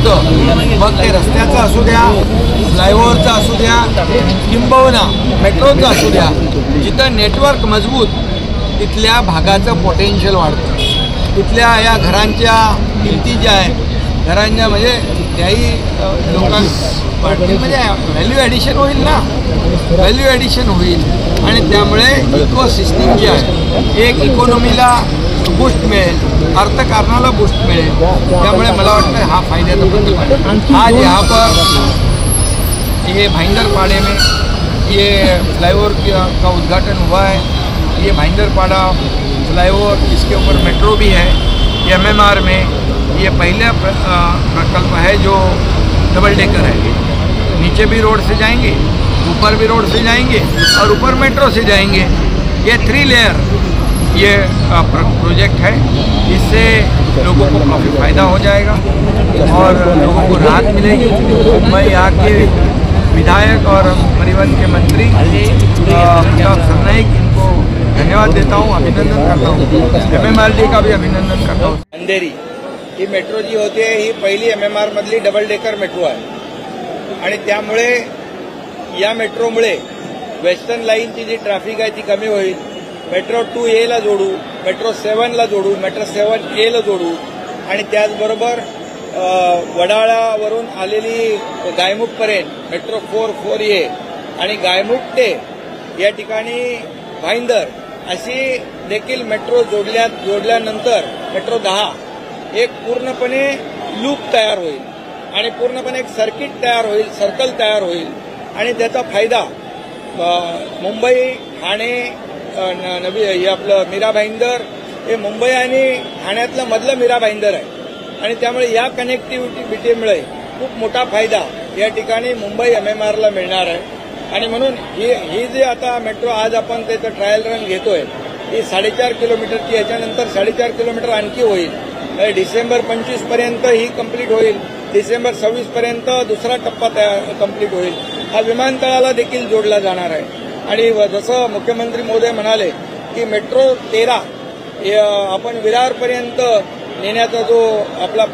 होतं, मग ते रस्त्याचं असू द्या, फ्लायओव्हरचं असू द्या, किंबहुना मेट्रोचं असू द्या, जिथं नेटवर्क मजबूत तिथल्या भागाचं पोटेन्शियल वाढतं. तिथल्या या घरांच्या किमती ज्या आहेत, घरांच्या म्हणजे त्याही लोकांना वाढतील, म्हणजे व्हॅल्यू ॲडिशन होईल ना, व्हॅल्यू ॲडिशन होईल आणि त्यामुळे इकोसिस्टीम जी आहे एक इकॉनॉमीला बूस्ट मिळेल, अर्थकारणाला बूस्ट मिळेल. त्यामुळे मला वाटतं हा फायद्याचा प्रकल्प आहे. आज यहाँ पर ये भाईंदरपाड़े में ये फ्लाईओवर का उद्घाटन हुआ है. ये भाईंदरपाड़ा फ्लाईओवर, इसके ऊपर मेट्रो भी है. MMR में ये पहला प्रकल्प है जो डबल डेकर है. नीचे भी रोड से जाएंगे, ऊपर भी रोड से जाएंगे और ऊपर मेट्रो से जाएंगे. ये 3 लेयर ये प्रोजेक्ट है. इससे लोगों को काफ़ी फ़ायदा हो जाएगा और लोगों को राहत मिलेगी. मैं यहाँ के विधायक और परिवहन के मंत्री अमिताभ सरनाईक, इनको धन्यवाद देता हूँ, अभिनंदन करता हूँ. MMRD का भी अभिनंदन करता हूँ. अंधेरी ही मेट्रो जी होते ही पहिली MMR मधली डबल डेकर मेट्रो आहे आणि त्यामुळे या मेट्रोमुळे वेस्टर्न लाईनची जी ट्रॅफिक आहे ती कमी होईल. मेट्रो 2A ला जोडू, मेट्रो 7 ला जोडू, मेट्रो 7A ला जोडू आणि त्याचबरोबर वडाळ्यावरून आलेली गायमुखपर्यंत मेट्रो 4A आणि गायमुख ते या ठिकाणी भाईंदर अशी देखील मेट्रो जोडल्यानंतर मेट्रो 10 एक पूर्णपणे लूप तयार होईल आणि पूर्णपणे एक सर्किट तयार होईल, सर्कल तयार होईल आणि त्याचा फायदा मुंबई, ठाणे, हे आपलं मीरा भाईंदर हे मुंबई आणि ठाण्यातलं मधलं मीरा भाईंदर आहे आणि त्यामुळे या कनेक्टिव्हिटीमुळे खूप मोठा फायदा या ठिकाणी मुंबई MMRला मिळणार आहे. आणि म्हणून ही जी आता मेट्रो आज आपण त्याचं ट्रायल रन घेतोय ही 4.5 किलोमीटरची, याच्यानंतर 4.5 किलोमीटर आणखी होईल. डिसेंबर 25 पर्यंत ही कंप्लीट होईल. डिसेंबर 26 पर्यंत दुसरा टप्पा कंप्लीट होईल. हा विमानतळाला देखील जोडला जाणार आहे. आणि जसं मुख्यमंत्री महोदय म्हणाले की मेट्रो 13 आपण विरारपर्यंत नेण्याचा जो आपला